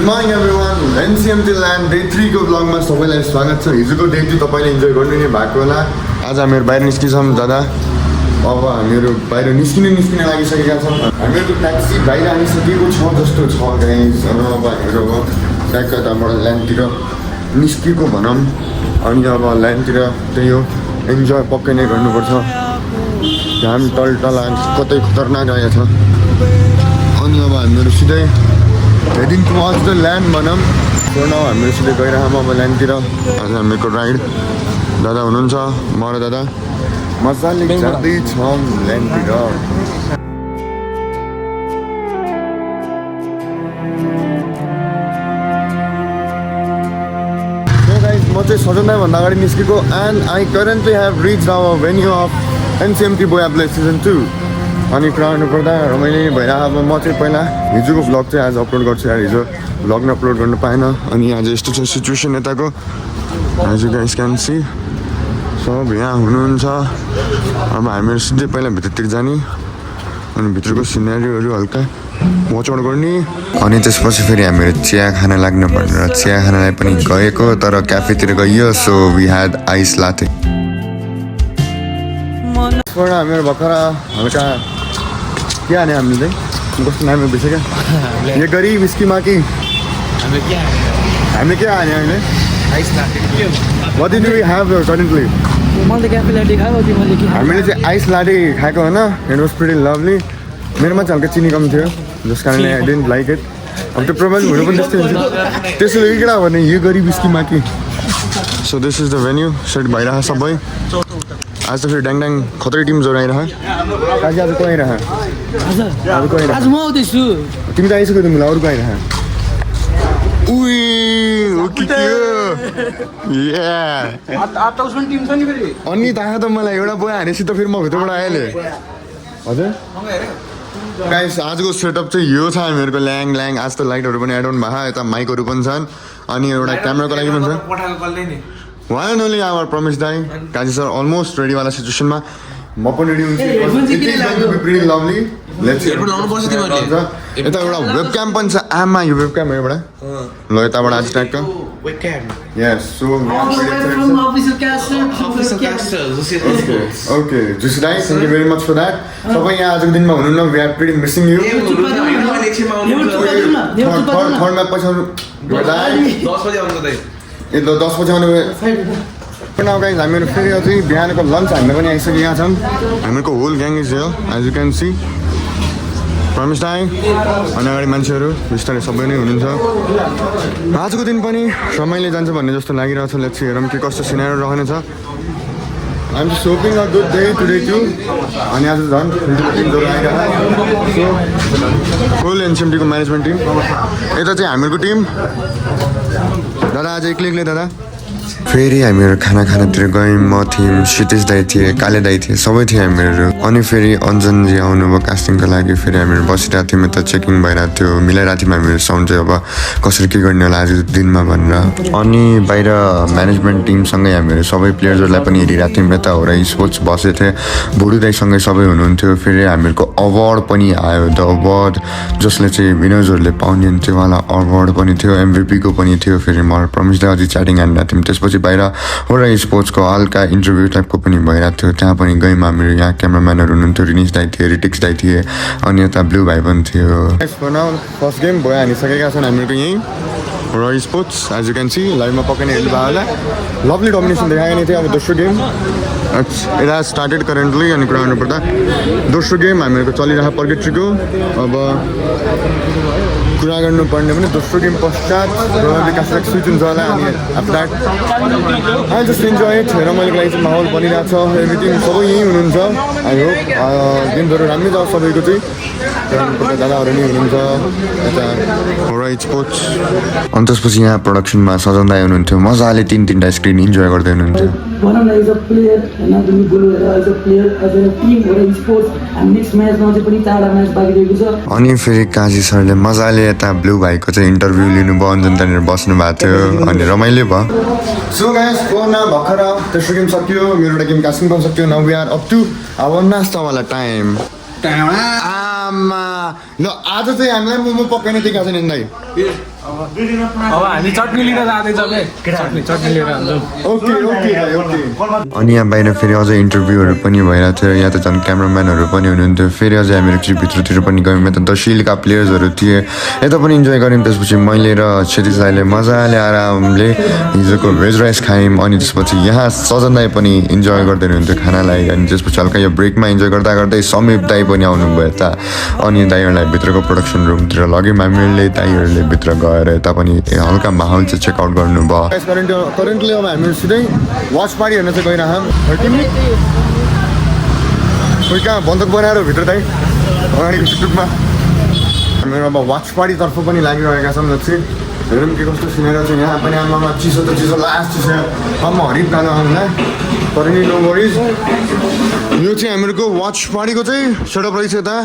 Morning everyone एनसिएमटी land day 3 को ब्लगमा सबैलाई स्वागत छ। हिजोको डे 2 तपाईँले इन्जोय गर्नु नै भएको होला। आज हामीहरू बाहिर निस्किन्छौँ दादा। अब हामीहरू बाहिर निस्किने लागिसकेका छौँ। हामीहरूको ट्याक्सी बाहिर आइसकेको छ जस्तो छ गाइस। अब हामीहरू ट्याक्क यताबाट ल्यान्डतिर निस्केको भनौँ। अनि अब ल्यान्डतिर त्यही हो, इन्जोय पक्कै नै गर्नुपर्छ। घाम टलटल कतै खतरनाक आएको छ। अनि अब हामीहरू सिधै हेडिङ टुवर्ड्स द ल्यान्ड भनौँ। नाउ हामीहरू सिधै गइरहेछौँ अब ल्यान्डतिर। आज हामीहरूको राइड दादा हुनुहुन्छ, म र दादा मजाले जाँदैछौँ ल्यान्डतिर। म चाहिँ सजनभन्दा अगाडि निस्केको and I currently have reach our venue of NCMT बोयाप्ले सिजन 2। अनि कुरा गर्नुपर्दा रमाइलो भइरहेको। अब म चाहिँ पहिला हिजोको भ्लग चाहिँ आज अपलोड गर्छु यार। हिजो भ्लग नै अपलोड गर्नु पाएन। अनि आज यस्तो छ सिचुएसन यताको। As you guys can see सब यहाँ हुनुहुन्छ। अब हामीहरू सिधै पहिला भित्रतिर जाने अनि भित्रको सिनेरीहरू हल्का वाचआउट गर्ने। अनि त्यसपछि फेरि हामीहरू चिया खान लाग्नु भनेर चिया खानलाई पनि गएको, तर क्याफेतिर गइयो। सो वी ह्याड आइस लाटे। हामीहरू भर्खर हल्का के हाने हामीले चाहिँ कस्तो नाम बिर्स्यो क्या यो गरी विस्कीमा कि हामीले के हाने अहिले What did we have currently? हामीले चाहिँ आइस लाटे खाएको होइन। It was pretty lovely. मेरोमा चाहिँ हल्का चिनी कम थियो जस कारणले आई डिडन्ट लाइक इट। अब त्यो प्रब्लम हुनु पनि त्यस्तै हुन्छ। त्यसैले केटा भने यो गरी विस्कीमा कि। So this is the venue set भइरहेको सबै। आज त फेरि ड्याङ खतरै टिम जोडाइरह। काजी आज को आइरह? आज म आउँदैछु। तिमी त आइसक्यो तिमीलाई अरू को आइरह? उई ओके के अनि ताहा त मलाई एउटा बोया हानेपछि त फेरि म भित्रबाट आइहालेँ। हजुर गाइस आजको सेटअप चाहिँ यो छ हामीहरूको। ल्याङ आज त लाइटहरू पनि एड अन भएको, यता माइकहरू पनि छन् अनि एउटा क्यामेराको लागि पनि छ। One and only our Promise दाई काजी सर अलमोस्ट रेडीवाला सिचुएसनमा म पनि रेडी हुन्छु। लभली यता एउटा वेबक्याम पनि छ। आमा यो वेबक्याम हो एउटा। ल यताबाट आज ट्याक्क यस। सो ओके जुसी दाई thank you very much for that. तपाईँ यहाँ आजको दिनमा हुनुहुन्न। We are pretty missing you. थर्डमा पछाउनु ए ल 10 बजी आउनु। नाउ गाइस हामीहरू फेरि अझै बिहानको लन्च हामीले पनि आइसकेका छौँ। हामीहरूको whole gang is here as you can see. Promise दाई अनि अगाडि मान्छेहरू बिस्तारै सबै नै हुनुहुन्छ। आजको दिन पनि रमाइलो जान्छ भन्ने जस्तो लागिरहेको छ। लेट्स हेरौँ के कस्तो सिनेरी रहनेछ। I am just hoping a good day today too. अनि आज झन् टिमहरू आइरहेको फुल एनसिएमटीको म्यानेजमेन्ट टिम। यता चाहिँ हामीहरूको टिम दादा आज एक्लै दादा। फेरि हामीहरू खानातिर गयौँ। म थियौँ, क्षितिज दाई थिए, काले दाई थिए, सबै थिए हामीहरू। अनि फेरि अञ्जनजी आउनुभयो कास्टिङको लागि। फेरि हामीहरू बसिरहेको थियौँ, यता चेकिङ भइरहेको थियो। मिलाइरहेको थियौँ हामीहरू साउन्ड चाहिँ अब कसरी के गर्ने होला आज दिनमा भनेर। अनि बाहिर म्यानेजमेन्ट टिमसँगै हामीहरू सबै प्लेयर्सहरूलाई पनि हेरिरहेको थियौँ। यता हो र स्पोर्ट्स बसेको थिएँ, बुढु दाईसँगै सबै हुनुहुन्थ्यो। फेरि हामीहरूको अवार्ड पनि आयो, द अवार्ड जसले चाहिँ विनर्सहरूले पाउने त्योवाला अवार्ड पनि थियो, एमभिपीको पनि थियो। फेरि म प्रमिस दाई अझै च्याटिङ हानिरहेको थियौँ। त्यसपछि बाहिर हो र स्पोर्ट्सको हल्का इन्टरभ्यू टाइपको पनि भइरहेको थियो। त्यहाँ पनि गयौँ हामीहरू। यहाँ क्यामराम्यानहरू हुनुहुन्थ्यो, रिनिस दाई थिए, रिटिक्स दाई थिए, अनि यता ब्लू भाइ पनि थियो। फर्स्ट गेम भयो हानिसकेका छन् हामीहरूको यहीँ र sports as you can see. लाइभमा पक्कै नै हेर्नु भयो होला। लभली डोमिनेसन देखाएको नै थियो। अब दोस्रो game it has started currently. अनि कुरा गर्नुपर्दा दोस्रो गेम हामीहरूको चलिरहेको पर्केट्रीको। अब कुरा गर्नुपर्ने भने दोस्रो गेम पश्चात कास्टिङ स्विच हुन्छ होला। अनि after that I just enjoy it. रमाइलोको लागि चाहिँ माहौल बनिरहेको छ। एभ्रिथिङ सबै यहीँ हुनुहुन्छ। आई होप गेमहरू राम्रै जाओस् सबैको चाहिँ। दादाहरू नै हुनुहुन्छ यता राइट स्पोर्ट्स। अनि त्यसपछि यहाँ प्रोडक्सनमा सजन दाई हुनुहुन्थ्यो। मजाले 3-3टा स्क्रिन इन्जोय गर्दै हुनुहुन्थ्यो। अनि फेरि काजी सरले मजाले यता ब्लू भाइको चाहिँ इन्टरभ्यू लिनुभयो। अन्जन त्यहाँनिर बस्नु भएको थियो अनि रमाइलो भयो। सो गाइस कोरोना भर्खर तेस्रो गेम सक्यो, मेरो एउटा गेम कास्टिङ पनि सक्यो। Now we are up to our नास्तावाला टाइम। आमा ल आज चाहिँ हामीलाई मोमो पकाउने देखाएको छ नि दाइ। अब हामी चटनी लिएर जाँदैछौँ चटनी लिएर जान्छौँ ओके ओके ओके अनि यहाँ बाहिर फेरि अझै इन्टरभ्यूहरू पनि भइरहेको थियो यहाँ त झन् क्यामराम्यानहरू पनि हुनुहुन्थ्यो फेरि अझै हामीहरू चाहिँ भित्रतिर पनि गयौँ यता द शिलका प्लेयर्सहरू थिए यता पनि इन्जोय गऱ्यौँ त्यसपछि मैले र क्षितिज दाइले मजाले आरामले हिजोको भेज राइस खायौँ अनि त्यसपछि यहाँ सजन दाई पनि इन्जोय गर्दै हुनुहुन्थ्यो खानालाई अनि त्यसपछि हल्का यो ब्रेकमा इन्जोय गर्दा गर्दै समीप दाई पनि आउनुभयो यता अनि दाईहरूलाई भित्रको प्रोडक्सन रुमतिर लग्यौँ हामीहरूले दाईहरूले भित्र गएर यता पनि हल्का माहौल चाहिँ चेकआउट गर्नुभयो करेन्टली अब हामीहरू सिधै वाच पार्टी हेर्न चाहिँ गइरहेछौँ कोही कहाँ बन्दक बनाएर भित्र दाई अगाडिको टुकमा हामीहरू अब वाच पार्टीतर्फ पनि लागिरहेका छौँ जति हेरौँ के कस्तो सिनेर चाहिँ यहाँ पनि आमामा चिसो त चिसो लास्ट चिसो आमा हरिफ गाना आउँदैन तर नि नो वरिज यो चाहिँ हामीहरूको वाच पार्टीको चाहिँ सेटअप रहेछ यता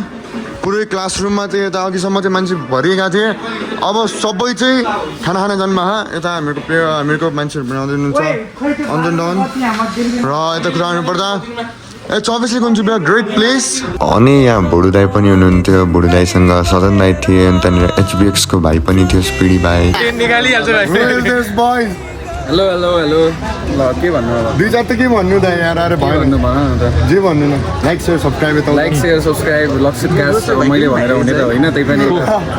पुरै क्लासरुममा चाहिँ यता अघिसम्म चाहिँ मान्छे भरिएका थिए अब सबै चाहिँ खाना खाना जानुभयो यता हामीहरूको मान्छेहरू बनाउँदै हुनुहुन्छ अन्जन डन र यता कुरा गर्नुपर्दा 24 कुन्छु ग्रेट प्लेस अनि यहाँ भोडु दाई पनि हुनुहुन्थ्यो भोडु दाईसँग सदन दाई थिए अनि त्यहाँनिर एचबिएक्सको भाइ पनि थियो स्पिडी भाइ हेलो हेलो हेलो ल के भन्नु अब दुई चार त के भन्नु त यहाँ आएर भयो भन्नु भन न त जे भन्नु न like share subscribe like share subscribe लक्षित क्यास मैले भनेर हुने त होइन त्यही पनि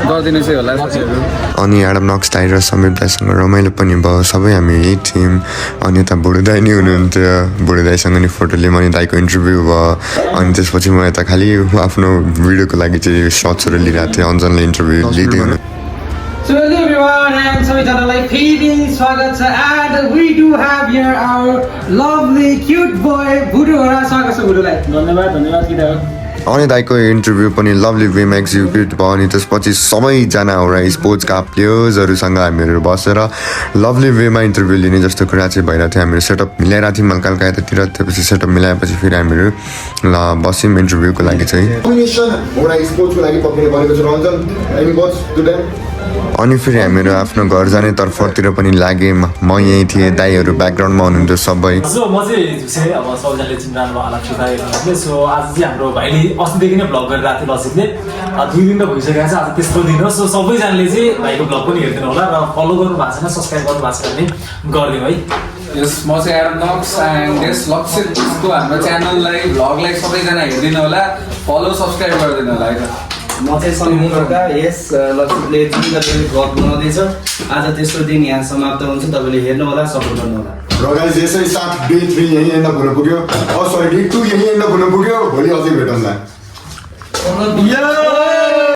गरिदिनु चाहिँ होला साथीहरू अनि एडम नक्स दाई र समीप दाईसँग रमाइलो पनि भयो सबै हामी यही थियौँ अनि यता बुढो दाई नि हुनुहुन्थ्यो बुढो दाईसँग नि फोटो लियौँ अनि दाईको इन्टरभ्यू भयो अनि त्यसपछि म यता खालि आफ्नो भिडियोको लागि चाहिँ सर्ट्सहरू लिइरहेको थिएँ अञ्जनले इन्टरभ्यू लिँदै हुनु So hello everyone and सबैजनालाई फेरि स्वागत छ and we do have here our lovely cute boy बुढो होला स्वागत छ बुढोलाई धन्यवाद किदा अनि दाईको इन्टरभ्यू पनि लभली वेमा एक्जिक्युट भयो अनि त्यसपछि सबैजना एउटा स्पोर्ट्सका प्लेयर्सहरूसँग हामीहरू बसेर लभली वेमा इन्टरभ्यू लिने जस्तो कुरा चाहिँ भइरहेको थियो हामीहरू सेटअप मिलाइरहेको थियौँ हल्का हल्का यतातिर त्यसपछि सेटअप मिलाएपछि फेरि हामीहरू ल बस्यौँ इन्टरभ्यूको लागि चाहिँ अनि फेरि हामीहरू आफ्नो घर जाने तर्फतिर पनि लाग्यौँ म यहीँ थिएँ दाईहरू ब्याकग्राउन्डमा हुनुहुन्थ्यो सबै म चाहिँ झुसे अब सबैजनाले चिन्नु होला छुट्याएर सो आज चाहिँ हाम्रो भाइले अस्तिदेखि नै भ्लग गरिरहेको थियो लसितले 2 दिन त भइसकेको छ आज तेस्रो दिन हो सो सबैजनाले चाहिँ भाइको भ्लग पनि हेरिदिनु होला र फलो गर्नु भएको छैन सब्सक्राइब गर्नु भएको छ भने गरिदिउँ है यस म चाहिँ एडम नक्स एन्ड यस लक्षितको हाम्रो च्यानललाई भ्लगलाई सबैजना हेरिदिनु होला फलो सब्सक्राइब गरिदिनु होला है म चाहिँ समीपका यस लक्षितले जुन गरेर भ्लग बनाउँदैछ आज तेस्रो दिन यहाँ समाप्त हुन्छ तपाईँले हेर्नु होला सपोर्ट गर्नु होला र गाइस यसै साथ डे 3 यही एन्ड हुन पुग्यो सरी डे 2 यही एन्ड हुन पुग्यो भोलि अझै भेटौँला